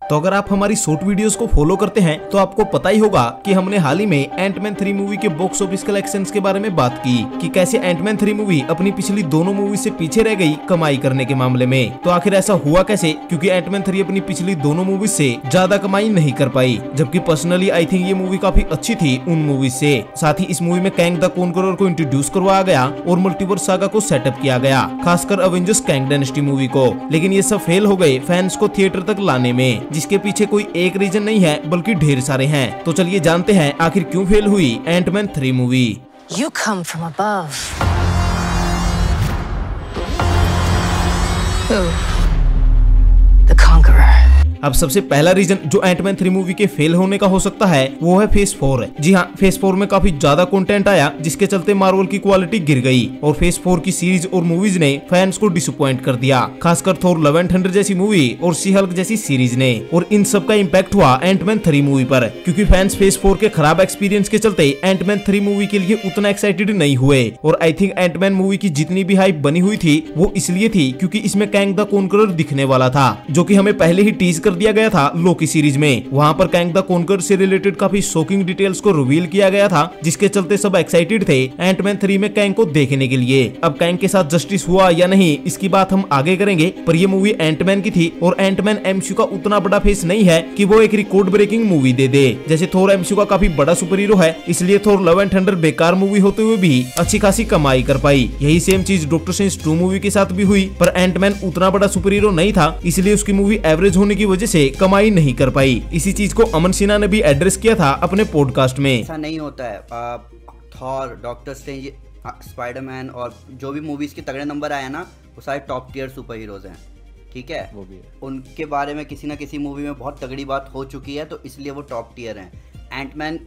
तो अगर आप हमारी शॉर्ट वीडियोस को फॉलो करते हैं तो आपको पता ही होगा कि हमने हाल ही में एंटमैन 3 मूवी के बॉक्स ऑफिस कलेक्शंस के बारे में बात की कि कैसे एंटमैन 3 मूवी अपनी पिछली दोनों मूवी से पीछे रह गई कमाई करने के मामले में। तो आखिर ऐसा हुआ कैसे, क्योंकि एंटमैन 3 अपनी पिछली दोनों मूवी से ज्यादा कमाई नहीं कर पाई, जबकि पर्सनली आई थिंक ये मूवी काफी अच्छी थी उन मूवी से। साथ ही इस मूवी में कैंग द कॉन्करर को इंट्रोड्यूस करवाया गया और मल्टीवर्स सागा को सेटअप किया गया, खासकर अवेंजर्स कैंग डायनेस्टी मूवी को। लेकिन ये सब फेल हो गए फैंस को थिएटर तक लाने में, जिसके पीछे कोई एक रीजन नहीं है बल्कि ढेर सारे हैं। तो चलिए जानते हैं आखिर क्यों फेल हुई Antman 3 movie. You come from above. Who? The Conqueror. अब सबसे पहला रीजन जो एंटमैन 3 मूवी के फेल होने का हो सकता है वो है फेज 4। जी हाँ, फेज 4 में काफी ज्यादा कंटेंट आया, जिसके चलते मार्वल की क्वालिटी गिर गई और फेज 4 की सीरीज और मूवीज ने फैंस को डिसअपॉइंट कर दिया, खासकर थोर लव एंड थंडर जैसी मूवी और सी हल्क जैसी सीरीज ने। और इन सब का इम्पैक्ट हुआ एंटमैन 3 मूवी पर, क्योंकि फैंस फेज 4 के खराब एक्सपीरियंस के चलते एंटमैन 3 मूवी के लिए उतना एक्साइटेड नहीं हुए। और आई थिंक एंटमैन मूवी की जितनी भी हाइप बनी हुई थी वो इसलिए थी क्योंकि इसमें कैंग द कॉन्करर दिखने वाला था, जो कि हमें पहले ही टीज कर दिया गया था लोकी सीरीज में। वहां पर कैंग द कॉन्करर से रिलेटेड काफी शॉकिंग डिटेल्स को रिवील किया गया था, जिसके चलते सब एक्साइटेड थे एंटमैन 3 में कैंग को देखने के लिए। अब कैंग के साथ जस्टिस हुआ या नहीं इसकी बात हम आगे करेंगे, पर ये मूवी एंटमैन की थी और एंटमैन एमसीयू का उतना बड़ा फेस नहीं है कि वो एक रिकॉर्ड ब्रेकिंग मूवी दे दे। जैसे थोर एमसीयू का काफी बड़ा सुपर हीरो है, इसलिए थोर लव एंड थंडर बेकार मूवी होते हुए भी अच्छी खासी कमाई कर पाई। यही सेम चीज डॉक्टर स्ट्रेंज 2 मूवी के साथ भी हुई, पर एंटमैन उतना बड़ा सुपर हीरो नहीं था, इसलिए उसकी मूवी एवरेज होने की वजह से कमाई नहीं कर पाई। इसी चीज को अमन सिन्हा ने भी एड्रेस किया था अपने पॉडकास्ट में। ऐसा नहीं होता है। थॉर, डॉक्टर स्ट्रेंज, स्पाइडरमैन और जो भी मूवीज के तगड़े नंबर आए ना वो सारे टॉप टियर सुपर हीरोज हैं, ठीक है। वो भी है। उनके बारे में किसी ना किसी मूवी में बहुत तगड़ी बात हो चुकी है, तो इसलिए वो टॉप टियर हैं। एंटमैन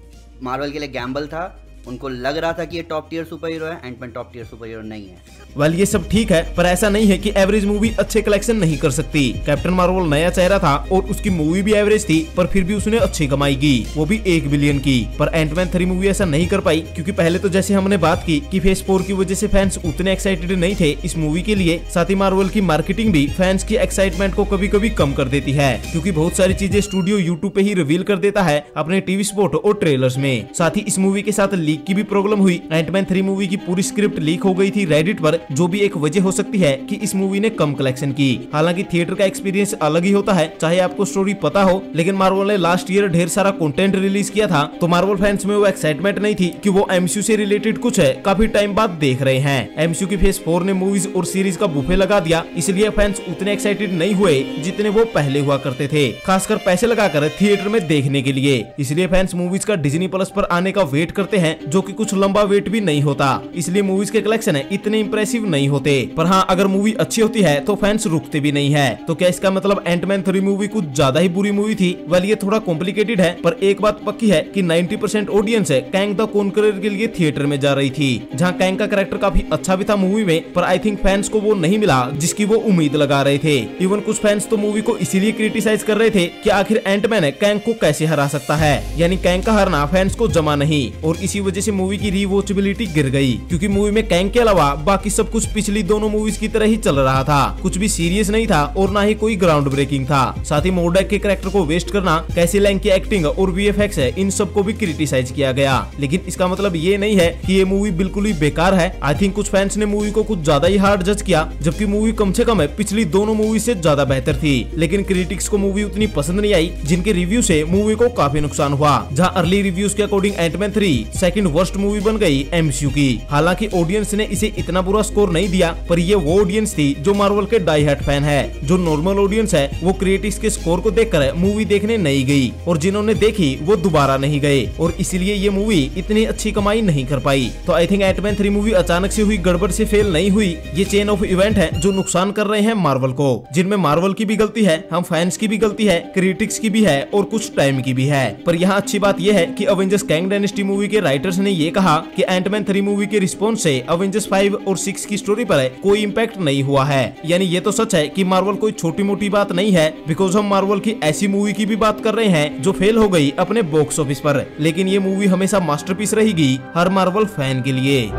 मार्वल के लिए गैम्बल था, उनको लग रहा था कि ये टॉप टियर सुपर हीरो है, Antman top tier superhero नहीं है। वेल ये सब ठीक है, पर ऐसा नहीं है कि एवरेज मूवी अच्छे कलेक्शन नहीं कर सकती। कैप्टन मार्वल नया चेहरा था और उसकी मूवी भी एवरेज थी, पर फिर भी उसने अच्छी कमाई की, वो भी 1 बिलियन की। पर एंटमैन 3 मूवी ऐसा नहीं कर पाई, क्योंकि पहले तो जैसे हमने बात की कि फेज 4 की वजह से फैंस उतने एक्साइटेड नहीं थे इस मूवी के लिए। साथ ही मार्वल की मार्केटिंग भी फैंस की एक्साइटमेंट को कभी कभी कम कर देती है, क्योंकि बहुत सारी चीजें स्टूडियो यूट्यूब पे ही रिवील कर देता है अपने टीवी स्पॉट और ट्रेलर्स में। साथ ही इस मूवी के साथ लीक की भी प्रॉब्लम हुई। एंटमैन 3 मूवी की पूरी स्क्रिप्ट लीक हो गई थी रेडिट पर, जो भी एक वजह हो सकती है कि इस मूवी ने कम कलेक्शन की। हालांकि थिएटर का एक्सपीरियंस अलग ही होता है, चाहे आपको स्टोरी पता हो। लेकिन मार्वल ने लास्ट ईयर ढेर सारा कंटेंट रिलीज किया था, तो मार्वल फैंस में वो एक्साइटमेंट नहीं थी कि वो एमसीयू से रिलेटेड कुछ है काफी टाइम बाद देख रहे हैं। एमसीयू की फेज 4 ने मूवीज और सीरीज का बुफे लगा दिया, इसलिए फैंस उतने एक्साइटेड नहीं हुए जितने वो पहले हुआ करते थे, खासकर पैसे लगाकर थिएटर में देखने के लिए। इसलिए फैंस मूवीज का डिज्नी प्लस पर आने का वेट करते हैं, जो कि कुछ लंबा वेट भी नहीं होता, इसलिए मूवीज के कलेक्शन इतने इंप्रेसिव नहीं होते। पर हाँ, अगर मूवी अच्छी होती है तो फैंस रुकते भी नहीं है। तो क्या इसका मतलब एंटमैन 3 मूवी कुछ ज्यादा ही बुरी मूवी थी? वेल ये थोड़ा कॉम्प्लिकेटेड है, पर एक बात पक्की है कि 90% ऑडियंस है कैंग द कॉन्करर के लिए थिएटर में जा रही थी, जहाँ कैंग का कैरेक्टर काफी अच्छा भी था मूवी में, पर आई थिंक फैंस को वो नहीं मिला जिसकी वो उम्मीद लगा रहे थे। इवन कुछ फैंस तो मूवी को इसीलिए क्रिटिसाइज कर रहे थे कि आखिर एंटमैन कैंग को कैसे हरा सकता है, यानी कैंग का हारना फैंस को जमा नहीं। और इसी वजह से मूवी की रीवॉचेबिलिटी गिर गई, क्योंकि मूवी में कैंग के अलावा बाकी सब कुछ पिछली दोनों मूवीज की तरह ही चल रहा था, कुछ भी सीरियस नहीं था और ना ही कोई ग्राउंड ब्रेकिंग था। साथ ही मोर्डॉक के कैरेक्टर को वेस्ट करना, कैसी लैंग की एक्टिंग और वीएफएक्स है, इन सब को भी क्रिटिसाइज किया गया। लेकिन इसका मतलब ये नहीं है कि ये मूवी बिल्कुल ही बेकार है। आई थिंक कुछ फैंस ने मूवी को कुछ ज्यादा ही हार्ड जज किया, जबकि मूवी कम से कम पिछली दोनों मूवी से ज्यादा बेहतर थी। लेकिन क्रिटिक्स को मूवी उतनी पसंद नहीं आई, जिनके रिव्यू से मूवी को काफी नुकसान हुआ। जहां अर्ली रिव्यूज के according Antman 3 second worst movie बन गई एमसीयू की। हालांकि ऑडियंस ने इसे इतना बुरा स्कोर नहीं दिया, पर ये वो ऑडियंस थी जो मार्वल के डाई हार्ड फैन है। जो नॉर्मल ऑडियंस है वो क्रिटिक्स के स्कोर को देखकर मूवी देखने नहीं गई, और जिन्होंने देखी वो दोबारा नहीं गए, और इसलिए ये मूवी इतनी अच्छी कमाई नहीं कर पाई। तो आई थिंक एंटमैन 3 मूवी अचानक से हुई गड़बड़ से फेल नहीं हुई, ये चेन ऑफ इवेंट है जो नुकसान कर रहे हैं मार्वल को, जिनमें मार्वल की भी गलती है, हम फैंस की भी गलती है, क्रिटिक्स की भी है और कुछ टाइम की भी है। पर यहाँ अच्छी बात यह है कि अवेंजर्स कैंग डायनेस्टी मूवी के राइटर्स ने ये कहा कि एंटमैन 3 मूवी के रिस्पॉन्स से अवेंजर्स 5 और 6 की स्टोरी पर कोई इम्पैक्ट नहीं हुआ है। यानी ये तो सच है कि मार्वल कोई छोटी मोटी बात नहीं है, बिकॉज हम मार्वल की ऐसी मूवी की भी बात कर रहे हैं जो फेल हो गई अपने बॉक्स ऑफिस पर, लेकिन ये मूवी हमेशा मास्टरपीस रहेगी हर मार्वल फैन के लिए।